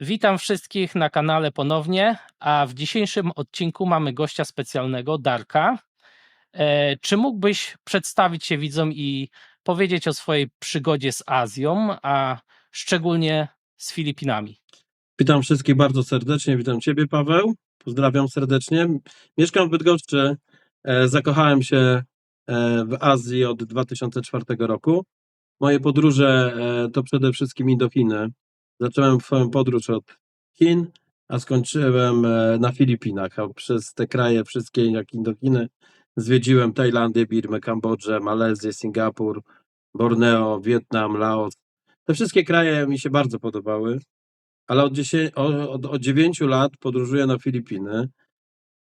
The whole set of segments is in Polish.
Witam wszystkich na kanale ponownie, a w dzisiejszym odcinku mamy gościa specjalnego, Darka. Czy mógłbyś przedstawić się widzom i powiedzieć o swojej przygodzie z Azją, a szczególnie z Filipinami? Witam wszystkich bardzo serdecznie, witam Ciebie, Paweł. Pozdrawiam serdecznie. Mieszkam w Bydgoszczy. Zakochałem się w Azji od 2004 roku. Moje podróże to przede wszystkim Indochiny. Zacząłem swoją podróż od Chin, a skończyłem na Filipinach. A przez te kraje wszystkie, jak Indochiny, zwiedziłem Tajlandię, Birmę, Kambodżę, Malezję, Singapur, Borneo, Wietnam, Laos. Te wszystkie kraje mi się bardzo podobały. Ale od 9 lat podróżuję na Filipiny.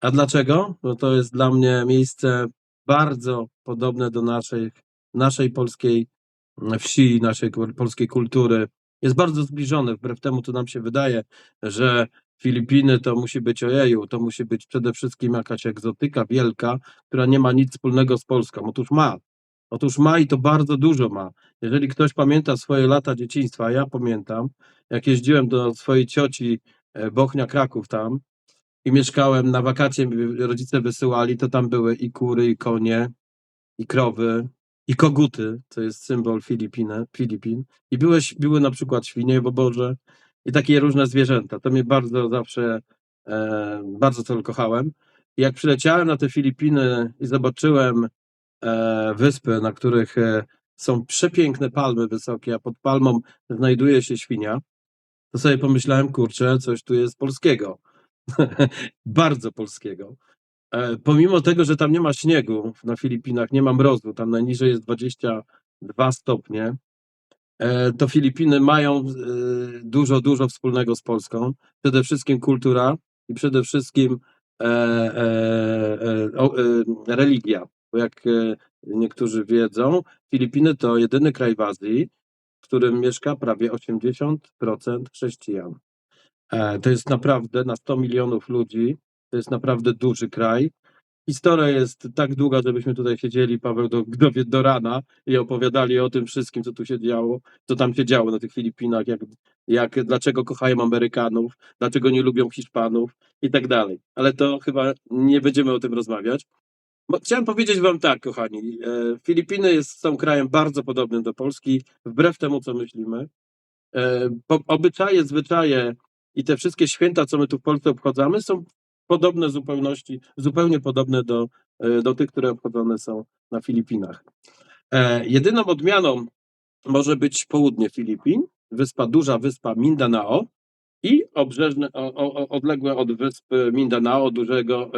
A dlaczego? No to jest dla mnie miejsce bardzo podobne do naszej polskiej wsi, naszej polskiej kultury. Jest bardzo zbliżone, wbrew temu, co nam się wydaje, że Filipiny to musi być ojeju, to musi być przede wszystkim jakaś egzotyka wielka, która nie ma nic wspólnego z Polską. Otóż ma. Otóż ma i to bardzo dużo ma. Jeżeli ktoś pamięta swoje lata dzieciństwa, a ja pamiętam, jak jeździłem do swojej cioci Bochnia, Kraków tam i mieszkałem na wakacje, rodzice wysyłali, to tam były i kury, i konie, i krowy, i koguty, co jest symbol Filipin. I były na przykład świnie w oborze i takie różne zwierzęta. To mnie bardzo zawsze, bardzo to kochałem. I jak przyleciałem na te Filipiny i zobaczyłem wyspy, na których są przepiękne palmy wysokie, a pod palmą znajduje się świnia, to sobie pomyślałem, kurczę, coś tu jest polskiego. Bardzo polskiego. Pomimo tego, że tam nie ma śniegu na Filipinach, nie ma mrozu, tam najniżej jest 22 stopnie, to Filipiny mają dużo wspólnego z Polską. Przede wszystkim kultura i przede wszystkim religia. Bo jak niektórzy wiedzą, Filipiny to jedyny kraj w Azji, w którym mieszka prawie 80% chrześcijan. To jest naprawdę na 100 milionów ludzi, to jest naprawdę duży kraj. Historia jest tak długa, żebyśmy tutaj siedzieli, Paweł, do rana i opowiadali o tym wszystkim, co tu się działo, co tam się działo na tych Filipinach, dlaczego kochają Amerykanów, dlaczego nie lubią Hiszpanów i tak dalej. Ale to chyba nie będziemy o tym rozmawiać. Chciałem powiedzieć wam tak, kochani, Filipiny są krajem bardzo podobnym do Polski, wbrew temu, co myślimy. Obyczaje, zwyczaje i te wszystkie święta, co my tu w Polsce obchodzamy, są podobne zupełnie podobne do tych, które obchodzone są na Filipinach. Jedyną odmianą może być południe Filipin, duża wyspa Mindanao i odległe od wyspy Mindanao dużego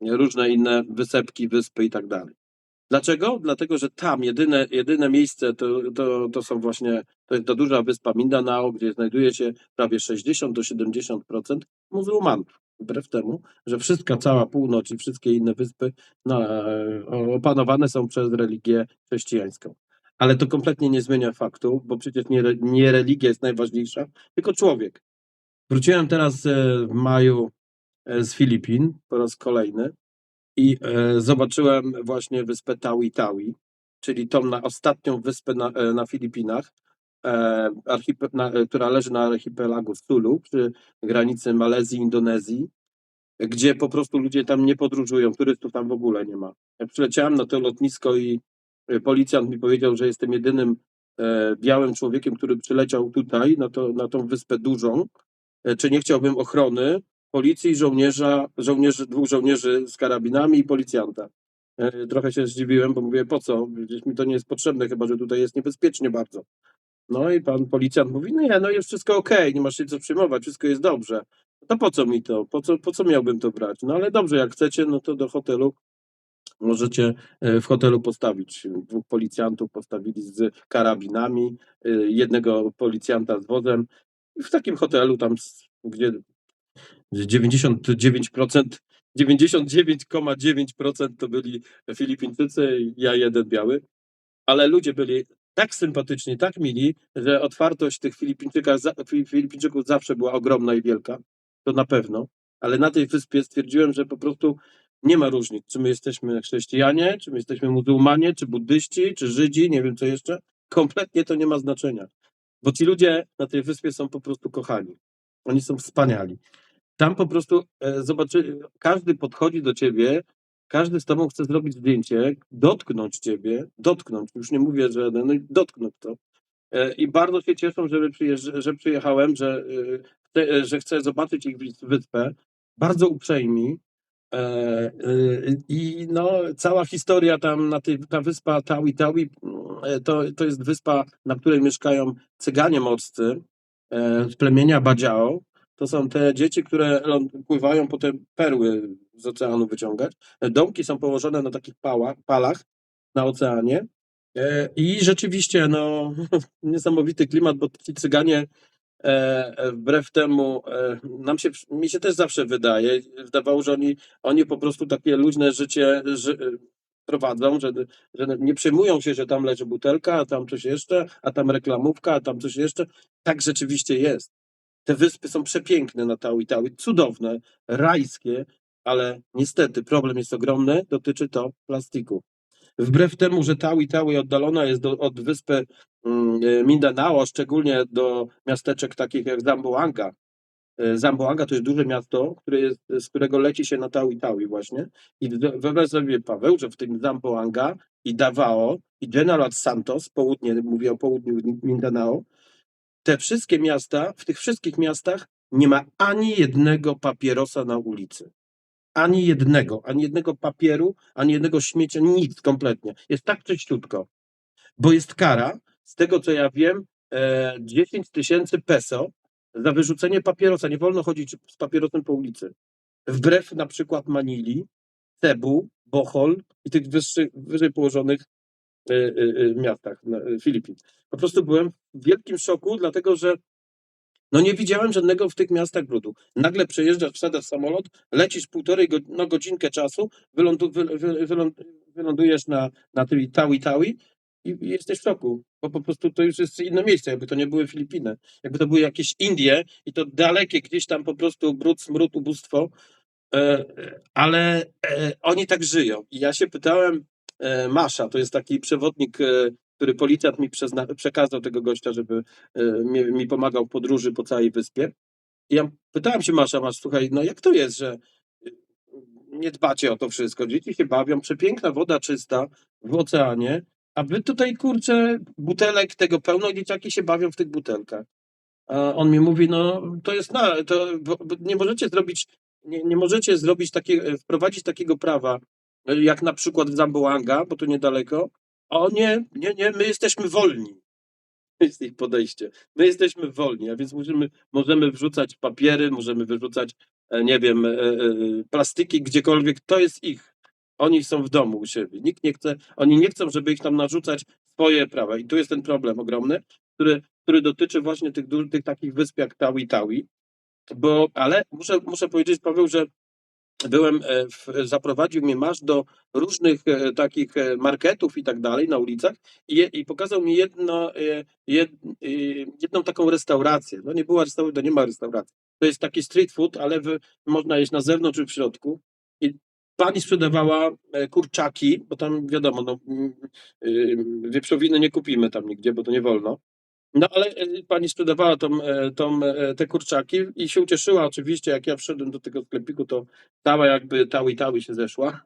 różne inne wysepki, wyspy i tak dalej. Dlaczego? Dlatego, że tam jedyne miejsce to są właśnie, to jest ta duża wyspa Mindanao, gdzie znajduje się prawie 60-70% muzułmanów. Wbrew temu, że cała północ i wszystkie inne wyspy opanowane są przez religię chrześcijańską. Ale to kompletnie nie zmienia faktu, bo przecież nie religia jest najważniejsza, tylko człowiek. Wróciłem teraz w maju z Filipin po raz kolejny. I zobaczyłem właśnie wyspę Tawi-Tawi, czyli tą ostatnią wyspę na Filipinach, która leży na archipelagu Sulu, przy granicy Malezji i Indonezji, gdzie po prostu ludzie tam nie podróżują, turystów tam w ogóle nie ma. Jak przyleciałem na to lotnisko i policjant mi powiedział, że jestem jedynym białym człowiekiem, który przyleciał tutaj, na tą wyspę dużą, czy nie chciałbym ochrony policji, dwóch żołnierzy z karabinami i policjanta. Trochę się zdziwiłem, bo mówię, po co? Przecież mi to nie jest potrzebne, chyba że tutaj jest niebezpiecznie bardzo. No i pan policjant mówi, no jest wszystko okej, nie masz się co przejmować, wszystko jest dobrze. To po co mi to? Po co miałbym to brać? No ale dobrze, jak chcecie, no to do hotelu możecie w hotelu postawić. Dwóch policjantów postawili z karabinami, jednego policjanta z wozem. I w takim hotelu tam, gdzie 99,9% to byli Filipińczycy, ja jeden biały, ale ludzie byli tak sympatyczni, tak mili, że otwartość tych Filipińczyków zawsze była ogromna i wielka, to na pewno, ale na tej wyspie stwierdziłem, że po prostu nie ma różnic, czy my jesteśmy chrześcijanie, czy my jesteśmy muzułmanie, czy buddyści, czy Żydzi, nie wiem co jeszcze, kompletnie to nie ma znaczenia, bo ci ludzie na tej wyspie są po prostu kochani. Oni są wspaniali. Tam po prostu każdy podchodzi do ciebie, każdy z tobą chce zrobić zdjęcie, dotknąć ciebie, dotknąć, już nie mówię, że no, dotknąć to. I bardzo się cieszą, że przyjechałem, że chcę zobaczyć ich wyspę. Bardzo uprzejmi. I no, cała historia tam ta wyspa Tawi Tawi to jest wyspa, na której mieszkają Cyganie morscy z plemienia Badziao. To są te dzieci, które pływają po te perły z oceanu wyciągać. Domki są położone na takich palach na oceanie. I rzeczywiście, no, niesamowity klimat, bo ci Cyganie, wbrew temu, mi się też zawsze wydawało, że oni po prostu takie luźne życie prowadzą, że nie przejmują się, że tam leży butelka, a tam coś jeszcze, a tam reklamówka, a tam coś jeszcze. Tak rzeczywiście jest. Te wyspy są przepiękne na Tawi Tawi, cudowne, rajskie, ale niestety problem jest ogromny, dotyczy to plastiku. Wbrew temu, że Tawi Tawi oddalona jest od wyspy Mindanao, szczególnie do miasteczek takich jak Zamboanga. Zamboanga to jest duże miasto, z którego leci się na Tawi Tawi właśnie. I wyobraź sobie, Paweł, że w tym Zamboanga i Davao i General Santos, mówię o południu Mindanao, te wszystkie miasta, w tych wszystkich miastach nie ma ani jednego papierosa na ulicy. Ani jednego papieru, ani jednego śmiecia, nic kompletnie. Jest tak czyściutko, bo jest kara, z tego co ja wiem, 10 000 peso za wyrzucenie papierosa. Nie wolno chodzić z papierosem po ulicy. Wbrew na przykład Manili, Cebu, Bohol i tych wyżej położonych miastach Filipin. Po prostu byłem w wielkim szoku, dlatego że no nie widziałem żadnego w tych miastach brudu. Nagle wsiadasz w samolot, lecisz godzinkę czasu, wylądujesz na tym Tawi Tawi i jesteś w szoku, bo po prostu to już jest inne miejsce, jakby to nie były Filipiny. Jakby to były jakieś Indie i to dalekie gdzieś tam po prostu brud, smród, ubóstwo, ale oni tak żyją. I ja się pytałem Masza, to jest taki przewodnik, który policjant mi przekazał tego gościa, żeby mi pomagał w podróży po całej wyspie. I ja pytałem się Masza, słuchaj, no jak to jest, że nie dbacie o to wszystko? Dzieci się bawią, przepiękna woda czysta w oceanie, a wy tutaj, kurczę, butelek tego pełno, dzieciaki się bawią w tych butelkach. A on mi mówi, no to jest, bo nie możecie zrobić, nie możecie wprowadzić takiego prawa, jak na przykład w Zamboanga, bo to niedaleko. O nie, my jesteśmy wolni. To jest ich podejście. My jesteśmy wolni, a więc możemy wrzucać papiery, możemy wyrzucać, nie wiem, plastiki gdziekolwiek, to jest ich. Oni są w domu u siebie. Oni nie chcą, żeby ich tam narzucać swoje prawa. I tu jest ten problem ogromny, który dotyczy właśnie tych takich wysp jak Tawi Tawi. Ale muszę powiedzieć, Paweł, że zaprowadził mnie Masz do różnych takich marketów i tak dalej na ulicach i pokazał mi jedną taką restaurację. No nie była restauracja, nie ma restauracji. To jest taki street food, ale można jeść na zewnątrz czy w środku. I pani sprzedawała kurczaki, bo tam wiadomo, no, wieprzowiny nie kupimy tam nigdzie, bo to nie wolno. No ale pani sprzedawała te kurczaki i się ucieszyła oczywiście, jak ja wszedłem do tego sklepiku, to cała jakby Tawi Tawi się zeszła.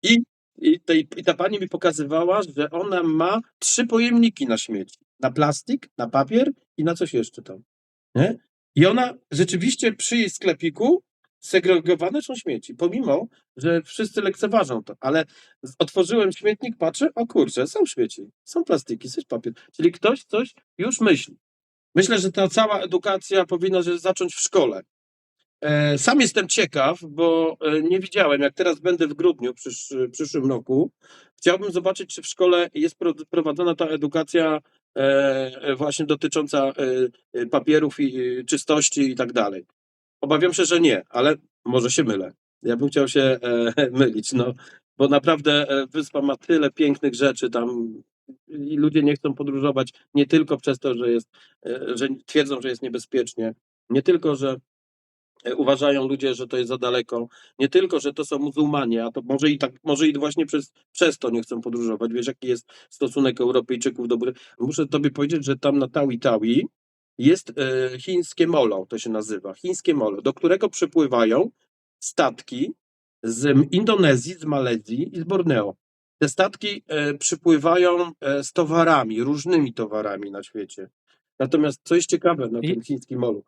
I ta pani mi pokazywała, że ona ma 3 pojemniki na śmieci. Na plastik, na papier i na coś jeszcze tam. Nie? I ona rzeczywiście przy jej sklepiku segregowane są śmieci, pomimo, że wszyscy lekceważą to, ale otworzyłem śmietnik, patrzę, o kurczę, są śmieci, są plastiki, jest papier, czyli ktoś coś już myśli. Myślę, że ta cała edukacja powinna zacząć w szkole. Sam jestem ciekaw, bo nie widziałem, jak teraz będę w grudniu w przyszłym roku, chciałbym zobaczyć, czy w szkole jest prowadzona ta edukacja właśnie dotycząca papierów i czystości i tak dalej. Obawiam się, że nie, ale może się mylę. Ja bym chciał się mylić, no, bo naprawdę wyspa ma tyle pięknych rzeczy tam i ludzie nie chcą podróżować nie tylko przez to, że twierdzą, że jest niebezpiecznie, nie tylko, że uważają ludzie, że to jest za daleko, nie tylko, że to są muzułmanie, a to może i właśnie przez to nie chcą podróżować. Wiesz, jaki jest stosunek Europejczyków dobry. Muszę tobie powiedzieć, że tam na Tawi Tawi jest chińskie molo, to się nazywa, chińskie molo, do którego przypływają statki z Indonezji, z Malezji i z Borneo. Te statki przypływają z towarami, różnymi towarami na świecie. Natomiast co jest ciekawe na tym chińskim molu,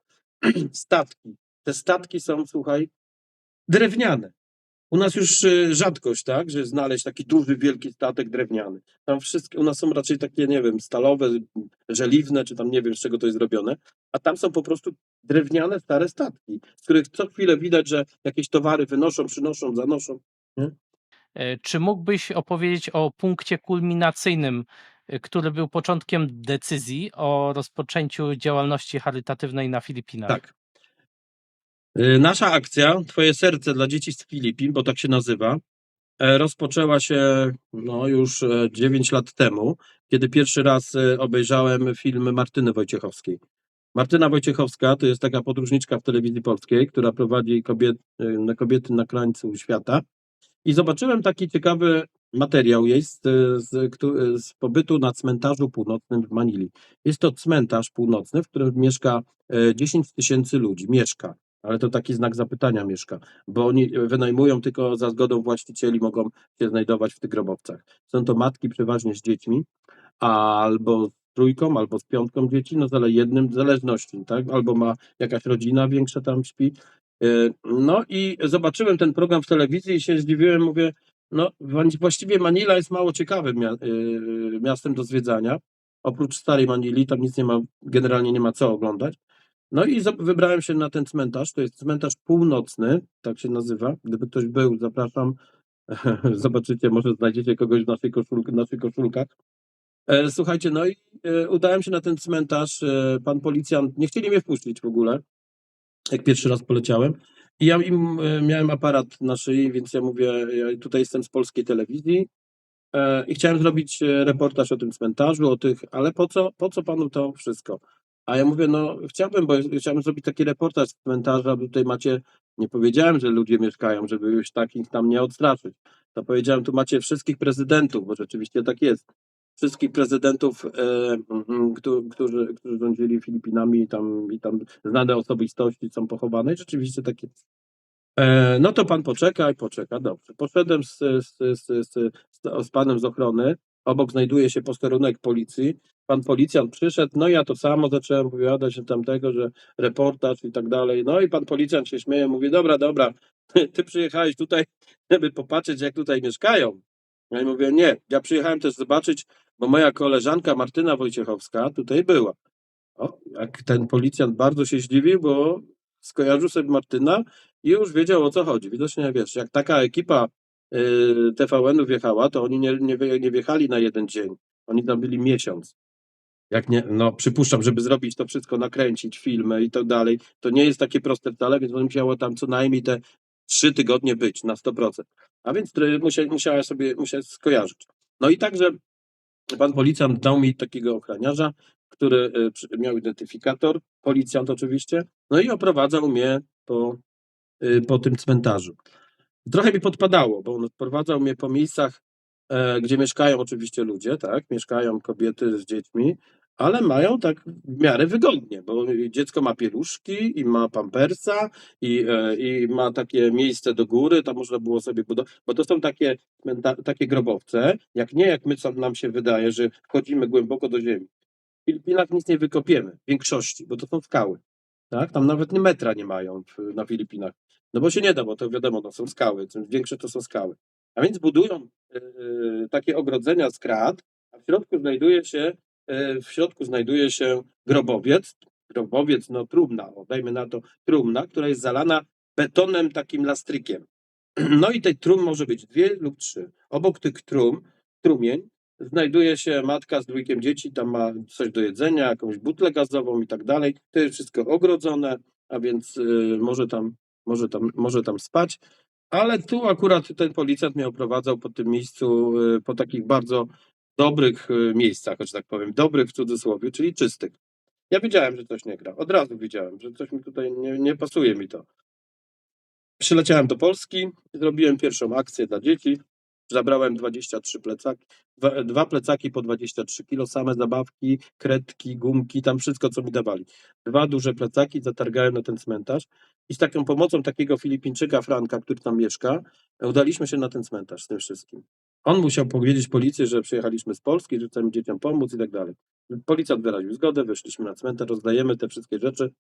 te statki są, słuchaj, drewniane. U nas już rzadkość, tak, że znaleźć taki duży, wielki statek drewniany. Tam wszystkie, u nas są raczej takie, nie wiem, stalowe, żeliwne, czy tam nie wiem, z czego to jest zrobione, a tam są po prostu drewniane, stare statki, z których co chwilę widać, że jakieś towary wynoszą, przynoszą, zanoszą. Nie? Czy mógłbyś opowiedzieć o punkcie kulminacyjnym, który był początkiem decyzji o rozpoczęciu działalności charytatywnej na Filipinach? Tak. Nasza akcja Twoje serce dla dzieci z Filipin, bo tak się nazywa, rozpoczęła się już 9 lat temu, kiedy pierwszy raz obejrzałem film Martyny Wojciechowskiej. Martyna Wojciechowska to jest taka podróżniczka w telewizji polskiej, która prowadzi kobiety na krańcu świata. I zobaczyłem taki ciekawy materiał jej z pobytu na cmentarzu północnym w Manili. Jest to cmentarz północny, w którym mieszka 10 000 ludzi. Mieszka, ale to taki znak zapytania mieszka, bo oni wynajmują tylko za zgodą właścicieli, mogą się znajdować w tych grobowcach. Są to matki przeważnie z dziećmi, albo z trójką, albo z piątką dzieci, jednym w zależności, tak? Albo ma jakaś rodzina większa tam śpi. No i zobaczyłem ten program w telewizji i się zdziwiłem, mówię, właściwie Manila jest mało ciekawym miastem do zwiedzania. Oprócz starej Manili, tam nic nie ma, generalnie nie ma co oglądać. No i wybrałem się na ten cmentarz, to jest cmentarz północny, tak się nazywa. Gdyby ktoś był, zapraszam, zobaczycie, może znajdziecie kogoś w naszych koszulkach. Słuchajcie, no i udałem się na ten cmentarz, pan policjant, nie chcieli mnie wpuścić w ogóle, jak pierwszy raz poleciałem. I ja miałem aparat na szyi, więc ja mówię, ja tutaj jestem z polskiej telewizji i chciałem zrobić reportaż o tym cmentarzu, ale po co panu to wszystko? A ja mówię, chciałbym zrobić taki reportaż z cmentarza, bo tutaj macie, nie powiedziałem, że ludzie mieszkają, żeby już takich tam nie odstraszyć. To powiedziałem, tu macie wszystkich prezydentów, bo rzeczywiście tak jest. Wszystkich prezydentów, którzy rządzili Filipinami i tam znane osobistości są pochowane. I rzeczywiście tak jest. No to pan poczeka, dobrze. Poszedłem z panem z ochrony, obok znajduje się posterunek policji, pan policjant przyszedł, no ja to samo zacząłem opowiadać na tamtego, że reportaż i tak dalej, no i pan policjant się śmieje, mówi, dobra, ty przyjechałeś tutaj, żeby popatrzeć, jak tutaj mieszkają. Ja mówię, nie, ja przyjechałem też zobaczyć, bo moja koleżanka Martyna Wojciechowska tutaj była. O, jak ten policjant bardzo się zdziwił, bo skojarzył sobie Martyna i już wiedział, o co chodzi. Widocznie, wiesz, jak taka ekipa TVN-u wjechała, to oni nie wjechali na jeden dzień. Oni tam byli miesiąc. Jak nie, przypuszczam, żeby zrobić to wszystko, nakręcić filmy i tak dalej, to nie jest takie proste wcale, więc on musiało tam co najmniej te 3 tygodnie być na 100%. A więc musiałem skojarzyć. No i także pan policjant dał mi takiego ochroniarza, który miał identyfikator, policjant oczywiście, no i oprowadzał mnie po tym cmentarzu. Trochę mi podpadało, bo on odprowadzał mnie po miejscach, gdzie mieszkają oczywiście ludzie, tak, mieszkają kobiety z dziećmi, ale mają tak w miarę wygodnie, bo dziecko ma pieluszki i ma pampersa i ma takie miejsce do góry, tam można było sobie budować, bo to są takie grobowce, jak nam się wydaje, że wchodzimy głęboko do ziemi. W Filipinach nic nie wykopiemy, w większości, bo to są skały, tak, tam nawet metra nie mają na Filipinach, no bo się nie da, bo to wiadomo, to są skały, większe to są skały. A więc budują takie ogrodzenia z krat, a w środku znajduje się grobowiec, trumna, dajmy na to trumna, która jest zalana betonem takim lastrykiem. No i tej trum może być 2 lub 3. Obok tych trumień znajduje się matka z 2 dzieci, tam ma coś do jedzenia, jakąś butlę gazową i tak dalej. To jest wszystko ogrodzone, a więc może tam spać. Ale tu akurat ten policjant mnie oprowadzał po tym miejscu, po takich bardzo dobrych miejscach, że tak powiem, dobrych w cudzysłowie, czyli czystych. Ja wiedziałem, że coś nie gra. Od razu wiedziałem, że coś mi tutaj nie pasuje mi to. Przyleciałem do Polski, zrobiłem pierwszą akcję dla dzieci. Zabrałem 23 plecaki, dwa plecaki po 23 kilo, same zabawki, kredki, gumki, tam wszystko, co mi dawali. 2 duże plecaki zatargałem na ten cmentarz i z taką pomocą takiego Filipińczyka, Franka, który tam mieszka, udaliśmy się na ten cmentarz z tym wszystkim. On musiał powiedzieć policji, że przyjechaliśmy z Polski, że chcemy dzieciom pomóc i tak dalej. Policjant wyraził zgodę, wyszliśmy na cmentarz, rozdajemy te wszystkie rzeczy.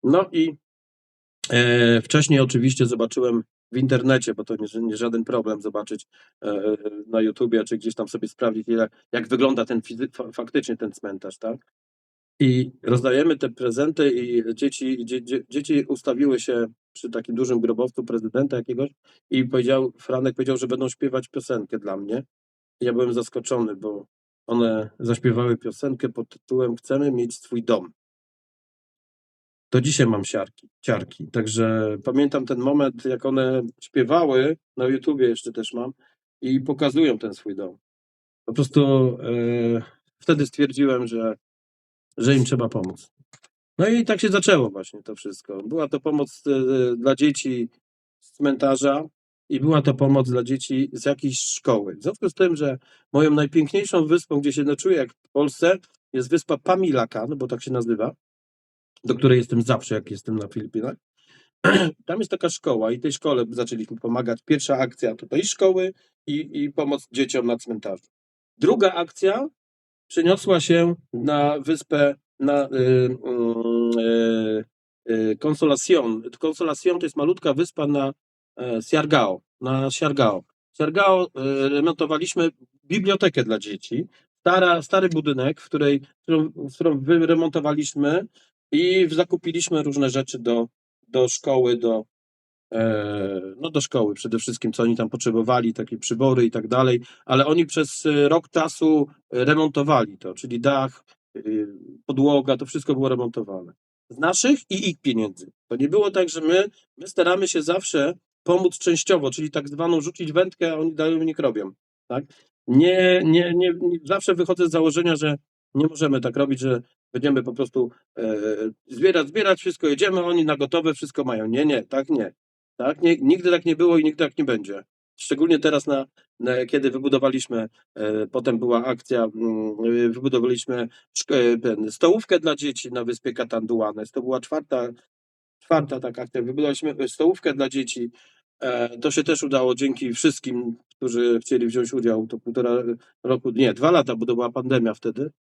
No i wcześniej oczywiście zobaczyłem w internecie, bo to nie żaden problem zobaczyć na YouTubie, czy gdzieś tam sobie sprawdzić, jak wygląda ten faktycznie ten cmentarz, tak? I rozdajemy te prezenty i dzieci ustawiły się przy takim dużym grobowcu prezydenta jakiegoś i Franek powiedział, że będą śpiewać piosenkę dla mnie. Ja byłem zaskoczony, bo one zaśpiewały piosenkę pod tytułem „Chcemy mieć swój dom”. Do dzisiaj mam ciarki, także pamiętam ten moment, jak one śpiewały, na YouTubie jeszcze też mam, i pokazują ten swój dom. Po prostu wtedy stwierdziłem, że im trzeba pomóc. No i tak się zaczęło właśnie to wszystko. Była to pomoc dla dzieci z cmentarza i była to pomoc dla dzieci z jakiejś szkoły. W związku z tym, że moją najpiękniejszą wyspą, gdzie się czuję jak w Polsce, jest wyspa Pamilakan, bo tak się nazywa, do której jestem zawsze, jak jestem na Filipinach. Tam jest taka szkoła i tej szkole zaczęliśmy pomagać. Pierwsza akcja to tej szkoły i pomoc dzieciom na cmentarzu. Druga akcja przeniosła się na wyspę Consolacion. Consolacion to jest malutka wyspa na Siargao. Siargao remontowaliśmy bibliotekę dla dzieci. Stary budynek, którą wyremontowaliśmy i zakupiliśmy różne rzeczy do szkoły, do szkoły przede wszystkim, co oni tam potrzebowali, takie przybory i tak dalej, ale oni przez rok czasu remontowali to, czyli dach, podłoga, to wszystko było remontowane. Z naszych i ich pieniędzy. To nie było tak, że my staramy się zawsze pomóc częściowo, czyli tak zwaną rzucić wędkę, a oni dają, niech robią. Tak? Nie, zawsze wychodzę z założenia, że nie możemy tak robić, że będziemy po prostu zbierać wszystko, jedziemy, oni na gotowe wszystko mają. Nie, tak nie. Tak? Nigdy tak nie było i nigdy tak nie będzie. Szczególnie teraz, kiedy wybudowaliśmy, potem była akcja, wybudowaliśmy stołówkę dla dzieci na wyspie Catanduanes. To była czwarta taka akcja. Wybudowaliśmy stołówkę dla dzieci. To się też udało dzięki wszystkim, którzy chcieli wziąć udział. To 1,5 roku, nie, 2 lata, bo to była pandemia wtedy.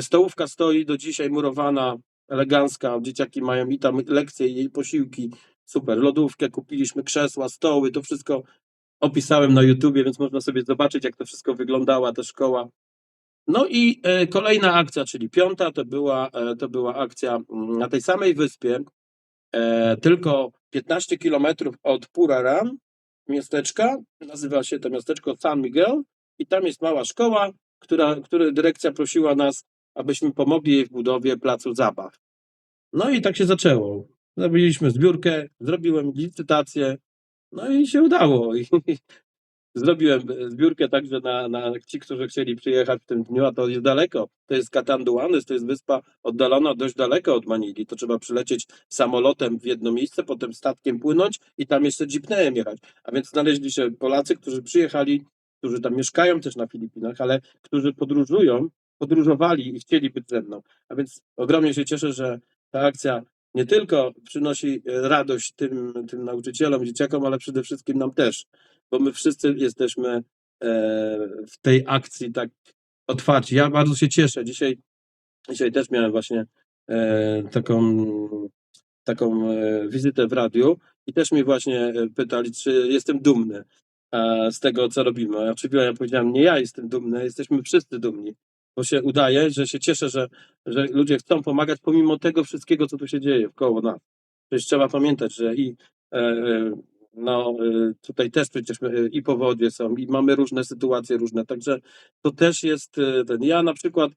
Stołówka stoi do dzisiaj murowana, elegancka. Dzieciaki mają i tam lekcje, i posiłki. Super, lodówkę kupiliśmy, krzesła, stoły, to wszystko opisałem na YouTubie, więc można sobie zobaczyć, jak to wszystko wyglądała, ta szkoła. No i kolejna akcja, czyli 5, to była akcja na tej samej wyspie, tylko 15 kilometrów od Puraram, miasteczka, nazywa się to miasteczko San Miguel i tam jest mała szkoła, której dyrekcja prosiła nas, abyśmy pomogli jej w budowie placu zabaw. No i tak się zaczęło. Zrobiliśmy zbiórkę, zrobiłem licytację, no i się udało. I zrobiłem zbiórkę także na ci, którzy chcieli przyjechać w tym dniu, a to jest daleko. To jest Catanduanes, to jest wyspa oddalona dość daleko od Manili. To trzeba przylecieć samolotem w jedno miejsce, potem statkiem płynąć i tam jeszcze jeepneyem jechać. A więc znaleźli się Polacy, którzy przyjechali, którzy tam mieszkają też na Filipinach, ale którzy podróżowali i chcieli być ze mną. A więc ogromnie się cieszę, że ta akcja nie tylko przynosi radość tym nauczycielom, dzieciakom, ale przede wszystkim nam też, bo my wszyscy jesteśmy w tej akcji tak otwarci. Ja bardzo się cieszę. Dzisiaj też miałem właśnie taką wizytę w radiu i też mnie właśnie pytali, czy jestem dumny z tego, co robimy. Oczywiście ja powiedziałem, nie ja jestem dumny, jesteśmy wszyscy dumni, bo się udaje, że się cieszę, że ludzie chcą pomagać pomimo tego wszystkiego, co tu się dzieje wkoło nas. Przecież trzeba pamiętać, że tutaj też przecież i powodzie są, i mamy różne sytuacje, także to też jest ja na przykład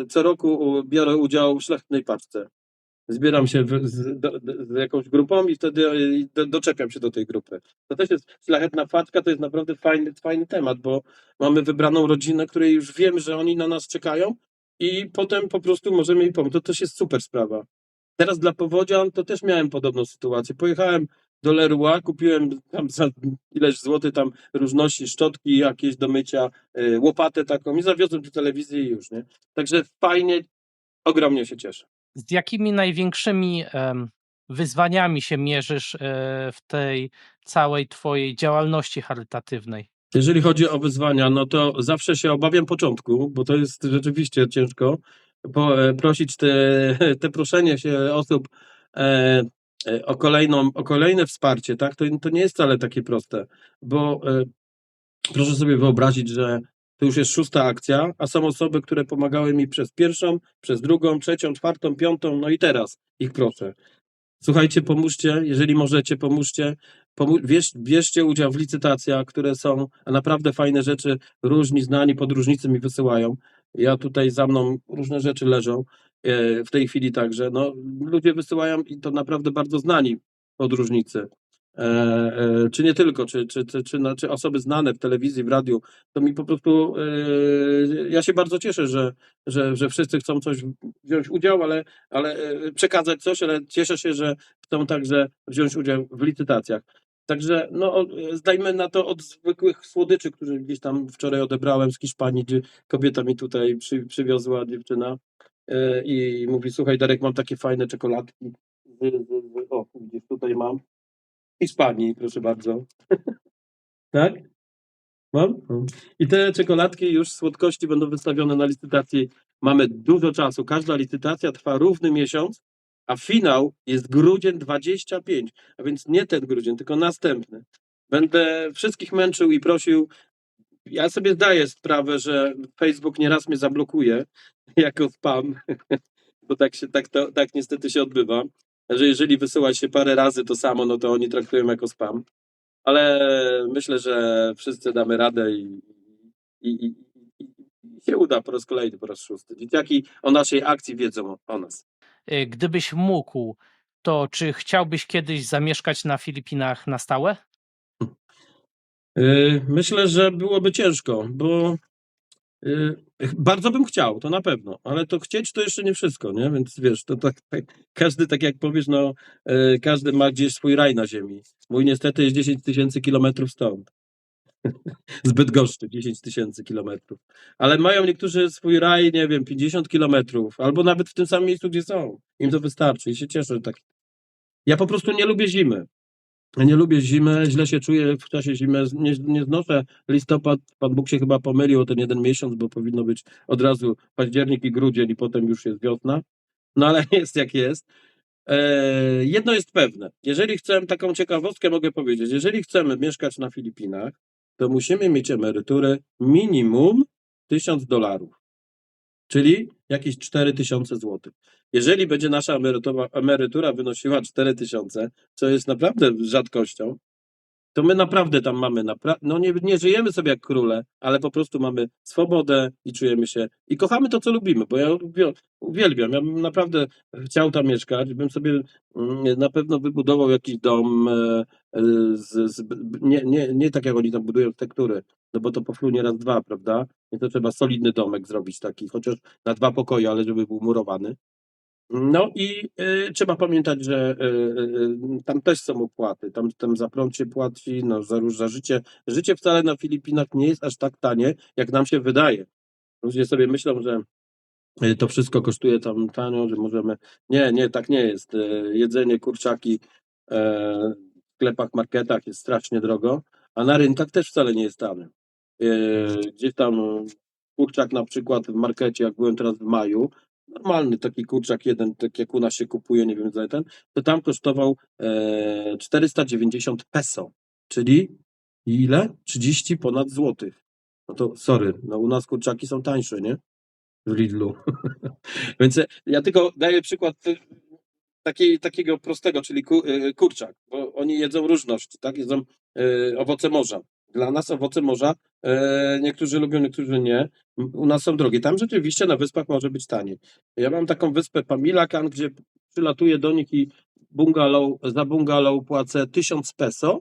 co roku biorę udział w szlachetnej paczce. Zbieram się z jakąś grupą i wtedy doczepiam się do tej grupy. To też jest szlachetna paczka, to jest naprawdę fajny temat, bo mamy wybraną rodzinę, której już wiem, że oni na nas czekają i potem po prostu możemy im pomóc. To też jest super sprawa. Teraz dla powodzian to też miałem podobną sytuację. Pojechałem do Leroy, kupiłem tam za ileś złotych tam różności, szczotki jakieś do mycia, łopatę taką i zawiozłem do telewizji i już, nie? Także fajnie, ogromnie się cieszę. Z jakimi największymi wyzwaniami się mierzysz w tej całej twojej działalności charytatywnej? Jeżeli chodzi o wyzwania, no to zawsze się obawiam początku, bo to jest rzeczywiście ciężko. Prosić te proszenie się osób o kolejne wsparcie, tak? To nie jest wcale takie proste, bo proszę sobie wyobrazić, że to już jest 6. akcja, a są osoby, które pomagały mi przez pierwszą, przez drugą, trzecią, czwartą, piątą, no i teraz ich proszę. Słuchajcie, pomóżcie, jeżeli możecie, pomóżcie. Bierzcie udział w licytacjach, które są naprawdę fajne rzeczy. Różni znani podróżnicy mi wysyłają. Ja tutaj za mną różne rzeczy leżą w tej chwili także. No, ludzie wysyłają i to naprawdę bardzo znani podróżnicy. Czy nie tylko, czy osoby znane w telewizji, w radiu. To mi po prostu, ja się bardzo cieszę, że wszyscy chcą coś wziąć udział, ale przekazać coś, ale cieszę się, że chcą także wziąć udział w licytacjach. Także no, zdajmy na to od zwykłych słodyczy, które gdzieś tam wczoraj odebrałem z Hiszpanii, gdzie kobieta mi tutaj przywiozła, dziewczyna, i mówi: słuchaj, Darek, mam takie fajne czekoladki. O, gdzieś tutaj mam. W Hiszpanii, proszę bardzo. Tak? Mam? I te czekoladki już słodkości będą wystawione na licytacji. Mamy dużo czasu. Każda licytacja trwa równy miesiąc, a finał jest grudzień 25, a więc nie ten grudzień, tylko następny. Będę wszystkich męczył i prosił. Ja sobie zdaję sprawę, że Facebook nieraz mnie zablokuje jako spam, bo tak niestety się odbywa, że jeżeli wysyła się parę razy to samo, no to oni traktują jako spam. Ale myślę, że wszyscy damy radę i się uda po raz kolejny, po raz 6. Dzieciaki o naszej akcji wiedzą o nas. Gdybyś mógł, to czy chciałbyś kiedyś zamieszkać na Filipinach na stałe? Myślę, że byłoby ciężko, bo bardzo bym chciał, to na pewno, ale to chcieć to jeszcze nie wszystko, nie? Więc wiesz, to każdy, tak jak powiesz, no każdy ma gdzieś swój raj na ziemi. Mój niestety jest 10 000 kilometrów stąd. Z Bydgoszczy, 10 000 kilometrów. Ale mają niektórzy swój raj, nie wiem, 50 kilometrów, albo nawet w tym samym miejscu, gdzie są. Im to wystarczy i się cieszę. Tak. Ja po prostu nie lubię zimy. Ja nie lubię zimy, źle się czuję w czasie zimy, nie znoszę listopad. Pan Bóg się chyba pomylił o ten 1 miesiąc, bo powinno być od razu październik i grudzień i potem już jest wiosna. No ale jest jak jest. Jedno jest pewne. Jeżeli chcemy, taką ciekawostkę mogę powiedzieć, jeżeli chcemy mieszkać na Filipinach, to musimy mieć emeryturę minimum $1000, czyli jakieś 4000 zł. Jeżeli będzie nasza emerytura wynosiła 4000, co jest naprawdę rzadkością, to my naprawdę tam mamy, no nie żyjemy sobie jak króle, ale po prostu mamy swobodę i czujemy się, i kochamy to, co lubimy, bo ja uwielbiam, ja bym naprawdę chciał tam mieszkać, bym sobie na pewno wybudował jakiś dom, nie tak jak oni tam budują tektury, no bo to poflunie raz, dwa, prawda? Nie, to trzeba solidny domek zrobić taki, chociaż na 2 pokoje, ale żeby był murowany. No i trzeba pamiętać, że tam też są opłaty, tam za prąd się płaci, no za życie. Życie wcale na Filipinach nie jest aż tak tanie, jak nam się wydaje. Ludzie sobie myślą, że to wszystko kosztuje tam tanio, że możemy. Nie, tak nie jest. Jedzenie, kurczaki w sklepach, marketach jest strasznie drogo, a na rynkach też wcale nie jest tanie. Gdzieś tam kurczak na przykład w markecie, jak byłem teraz w maju, normalny taki kurczak jeden, tak jak u nas się kupuje, nie wiem za ten, to tam kosztował 490 peso, czyli ile? 30 ponad złotych. No to sorry, no u nas kurczaki są tańsze, nie? W Lidlu. Więc ja tylko daję przykład takiego prostego, czyli kurczak, bo oni jedzą różność, tak? Jedzą owoce morza. Dla nas owoce morza niektórzy lubią, niektórzy nie. U nas są drogie. Tam rzeczywiście na wyspach może być taniej. Ja mam taką wyspę Pamilakan, gdzie przylatuję do nich i za bungalow płacę 1000 peso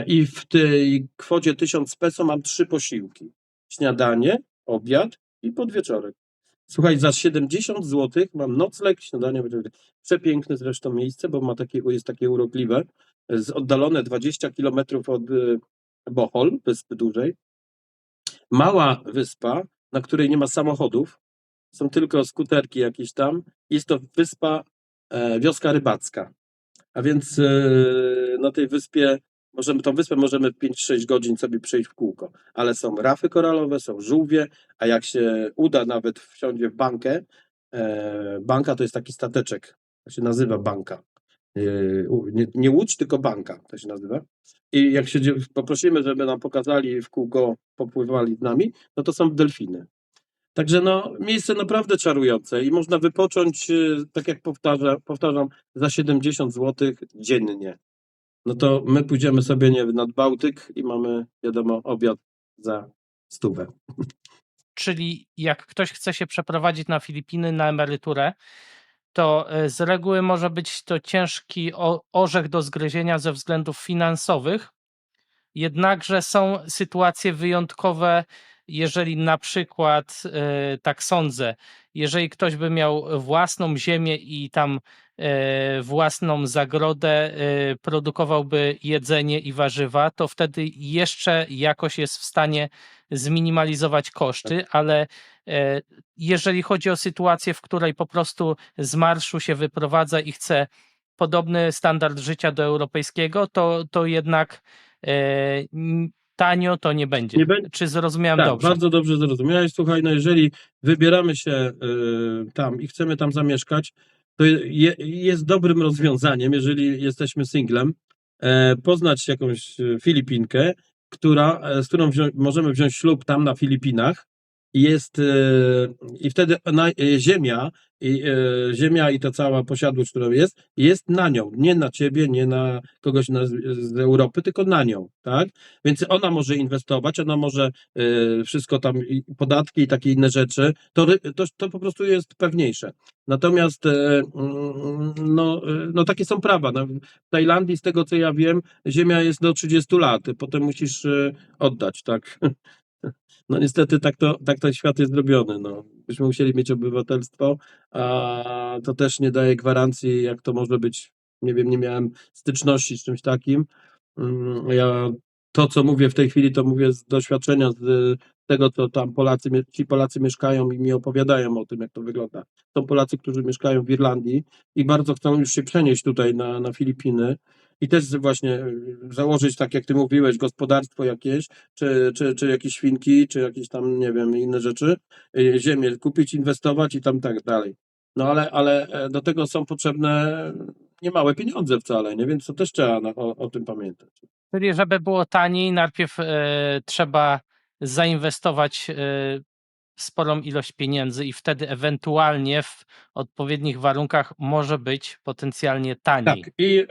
i w tej kwocie 1000 peso mam 3 posiłki. Śniadanie, obiad i podwieczorek. Słuchaj, za 70 zł mam nocleg, śniadanie, przepiękne zresztą miejsce, bo jest takie urokliwe, oddalone 20 kilometrów od Bohol, wyspy dużej. Mała wyspa, na której nie ma samochodów, są tylko skuterki jakieś tam. Jest to wyspa, wioska rybacka. A więc na tej wyspie tą wyspę możemy 5-6 godzin sobie przejść w kółko. Ale są rafy koralowe, są żółwie, a jak się uda nawet wsiądzie w bankę, banka to jest taki stateczek, to się nazywa banka. Nie łódź, tylko banka to się nazywa. I jak się poprosimy, żeby nam pokazali w kółko, popływali z nami, no to są delfiny. Także no, miejsce naprawdę czarujące i można wypocząć, tak jak powtarzam, za 70 zł dziennie. No to my pójdziemy sobie, nie wiem, nad Bałtyk i mamy, wiadomo, obiad za 100. Czyli jak ktoś chce się przeprowadzić na Filipiny na emeryturę, to z reguły może być to ciężki orzech do zgryzienia ze względów finansowych. Jednakże są sytuacje wyjątkowe, jeżeli na przykład, tak sądzę, jeżeli ktoś by miał własną ziemię i tam własną zagrodę, produkowałby jedzenie i warzywa, to wtedy jeszcze jakoś jest w stanie zminimalizować koszty, ale jeżeli chodzi o sytuację, w której po prostu z marszu się wyprowadza i chce podobny standard życia do europejskiego, to jednak tanio to nie będzie. Czy zrozumiałem Tak, dobrze? bardzo dobrze zrozumiałeś. Słuchaj, no jeżeli wybieramy się tam i chcemy tam zamieszkać, to jest dobrym rozwiązaniem, jeżeli jesteśmy singlem, poznać jakąś Filipinkę, z którą możemy wziąć ślub tam na Filipinach. I wtedy ziemia i ta cała posiadłość, która jest na nią, nie na ciebie, nie na kogoś z Europy, tylko na nią, tak? Więc ona może inwestować, ona może wszystko tam, podatki i takie inne rzeczy, to po prostu jest pewniejsze. Natomiast no takie są prawa. No, w Tajlandii, z tego co ja wiem, ziemia jest do 30 lat, potem musisz oddać, tak? No niestety tak to świat jest zrobiony. No. Byśmy musieli mieć obywatelstwo, a to też nie daje gwarancji, jak to może być. Nie wiem, nie miałem styczności z czymś takim. Ja to, co mówię w tej chwili, to mówię z doświadczenia, z tego, co tam ci Polacy mieszkają i mi opowiadają o tym, jak to wygląda. Są Polacy, którzy mieszkają w Irlandii i bardzo chcą już się przenieść tutaj na Filipiny i też właśnie założyć, tak jak ty mówiłeś, gospodarstwo jakieś, czy jakieś świnki, czy jakieś tam, nie wiem, inne rzeczy, ziemię kupić, inwestować i tam tak dalej. No ale do tego są potrzebne niemałe pieniądze wcale, nie? Więc to też trzeba o tym pamiętać. Czyli żeby było taniej, najpierw trzeba zainwestować sporą ilość pieniędzy i wtedy ewentualnie w odpowiednich warunkach może być potencjalnie taniej. Tak, i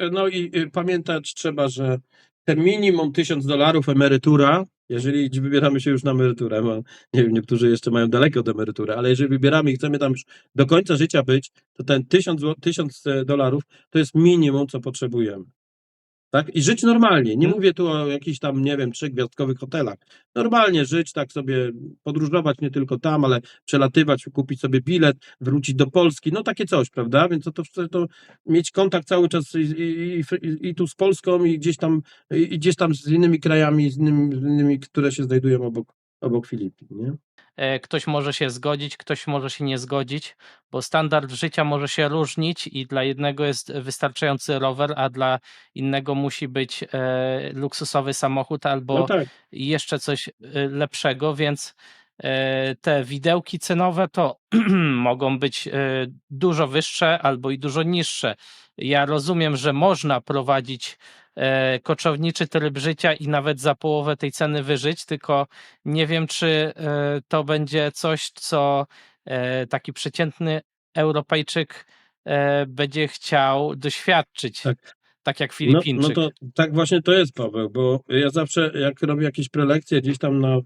pamiętać trzeba, że te minimum $1000 emerytura, jeżeli wybieramy się już na emeryturę, bo nie wiem, niektórzy jeszcze mają daleko od emerytury, ale jeżeli wybieramy i chcemy tam już do końca życia być, to ten $1000 to jest minimum, co potrzebujemy. Tak? I żyć normalnie. Nie mówię tu o jakichś tam, nie wiem, 3-gwiazdkowych hotelach. Normalnie żyć, tak sobie podróżować nie tylko tam, ale przelatywać, kupić sobie bilet, wrócić do Polski, no takie coś, prawda? Więc to mieć kontakt cały czas i tu z Polską i gdzieś tam z innymi krajami, z innymi, które się znajdują obok Filipin, nie? Ktoś może się zgodzić, ktoś może się nie zgodzić, bo standard życia może się różnić i dla jednego jest wystarczający rower, a dla innego musi być luksusowy samochód albo No tak. jeszcze coś lepszego, więc te widełki cenowe to mogą być dużo wyższe albo i dużo niższe. Ja rozumiem, że można prowadzić koczowniczy tryb życia i nawet za połowę tej ceny wyżyć, tylko nie wiem, czy to będzie coś, co taki przeciętny Europejczyk będzie chciał doświadczyć, tak jak Filipińczyk. No to tak właśnie to jest, Paweł, bo ja zawsze, jak robię jakieś prelekcje gdzieś tam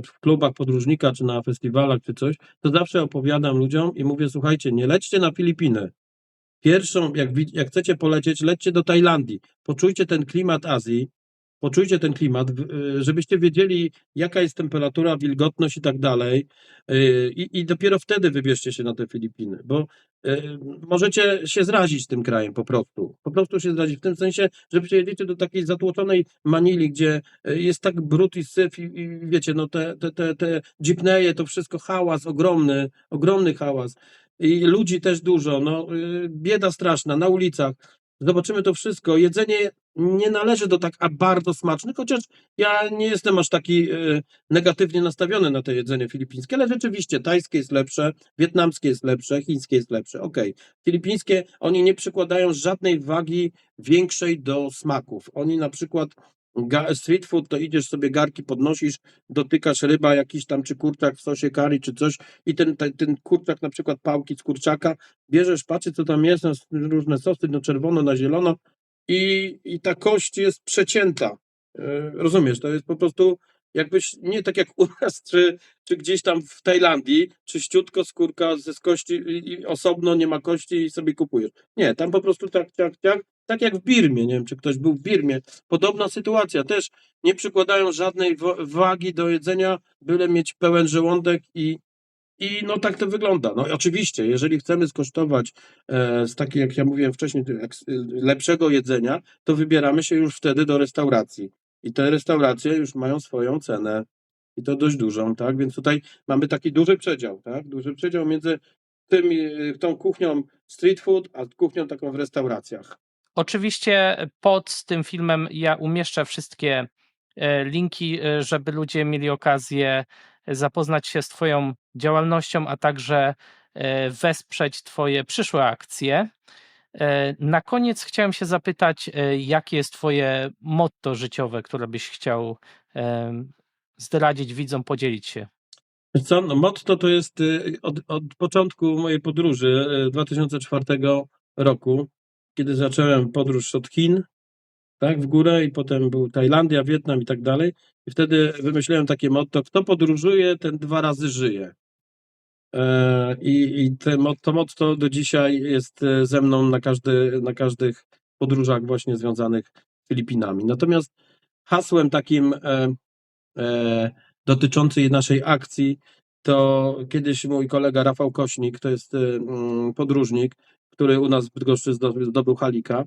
w klubach podróżnika, czy na festiwalach, czy coś, to zawsze opowiadam ludziom i mówię, słuchajcie, nie lećcie na Filipiny. Pierwszą, jak chcecie polecieć, lećcie do Tajlandii. Poczujcie ten klimat Azji, poczujcie ten klimat, żebyście wiedzieli, jaka jest temperatura, wilgotność i tak dalej. I dopiero wtedy wybierzcie się na te Filipiny, bo możecie się zrazić tym krajem po prostu. Po prostu się zrazić w tym sensie, że przyjedziecie do takiej zatłoczonej Manili, gdzie jest tak brud i syf i wiecie, no te jeepneje, to wszystko hałas ogromny, ogromny hałas. I ludzi też dużo, no bieda straszna na ulicach. Zobaczymy to wszystko. Jedzenie nie należy do tak bardzo smacznych, chociaż ja nie jestem aż taki negatywnie nastawiony na to jedzenie filipińskie, ale rzeczywiście tajskie jest lepsze, wietnamskie jest lepsze, chińskie jest lepsze. Okej. Filipińskie, oni nie przykładają żadnej wagi większej do smaków. Oni na przykład street food, to idziesz sobie garki podnosisz, dotykasz ryba jakiś tam, czy kurczak w sosie curry, czy coś i ten kurczak, na przykład pałki z kurczaka, bierzesz, patrzysz co tam jest, różne sosy, na czerwono, na zielono i ta kość jest przecięta. Rozumiesz, to jest po prostu jakbyś, nie tak jak u nas, czy gdzieś tam w Tajlandii, czyściutko skórka z kości i osobno nie ma kości i sobie kupujesz. Nie, tam po prostu tak jak w Birmie, nie wiem czy ktoś był w Birmie, podobna sytuacja, też nie przykładają żadnej wagi do jedzenia, byle mieć pełen żołądek i no tak to wygląda. No i oczywiście, jeżeli chcemy skosztować z takiej, jak ja mówiłem wcześniej, lepszego jedzenia, to wybieramy się już wtedy do restauracji. I te restauracje już mają swoją cenę. I to dość dużą, tak? Więc tutaj mamy taki duży przedział, tak? Duży przedział między tą kuchnią street food, a kuchnią taką w restauracjach. Oczywiście pod tym filmem ja umieszczę wszystkie linki, żeby ludzie mieli okazję zapoznać się z Twoją działalnością, a także wesprzeć Twoje przyszłe akcje. Na koniec chciałem się zapytać, jakie jest Twoje motto życiowe, które byś chciał zdradzić widzom, podzielić się? Wiesz co, no motto to jest od początku mojej podróży 2004 roku, kiedy zacząłem podróż od Chin, tak, w górę i potem był Tajlandia, Wietnam i tak dalej. I wtedy wymyśliłem takie motto, kto podróżuje, ten 2 razy żyje. I to motto do dzisiaj jest ze mną na każdych podróżach właśnie związanych z Filipinami. Natomiast hasłem takim dotyczącym naszej akcji, to kiedyś mój kolega Rafał Kośnik, to jest podróżnik, który u nas w Bydgoszczy zdobył halika,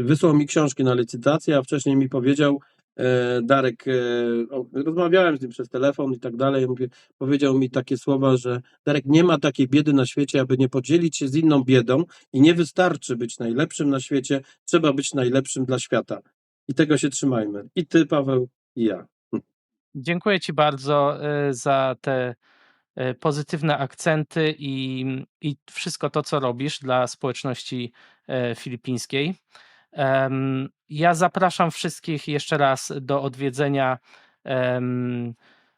wysłał mi książki na licytację, a wcześniej mi powiedział, Darek, rozmawiałem z nim przez telefon i tak dalej, powiedział mi takie słowa, że Darek, nie ma takiej biedy na świecie, aby nie podzielić się z inną biedą i nie wystarczy być najlepszym na świecie, trzeba być najlepszym dla świata. I tego się trzymajmy. I ty, Paweł, i ja. Dziękuję Ci bardzo za te pozytywne akcenty i wszystko to, co robisz dla społeczności filipińskiej. Ja zapraszam wszystkich jeszcze raz do odwiedzenia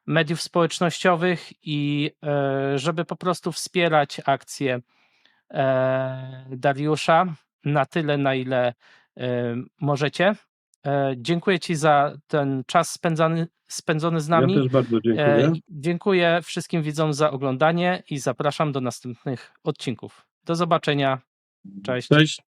mediów społecznościowych i żeby po prostu wspierać akcję Dariusza na tyle, na ile możecie. Dziękuję Ci za ten czas spędzony z Ja nami. też bardzo dziękuję. Dziękuję wszystkim widzom za oglądanie i zapraszam do następnych odcinków. Do zobaczenia. Cześć. Cześć.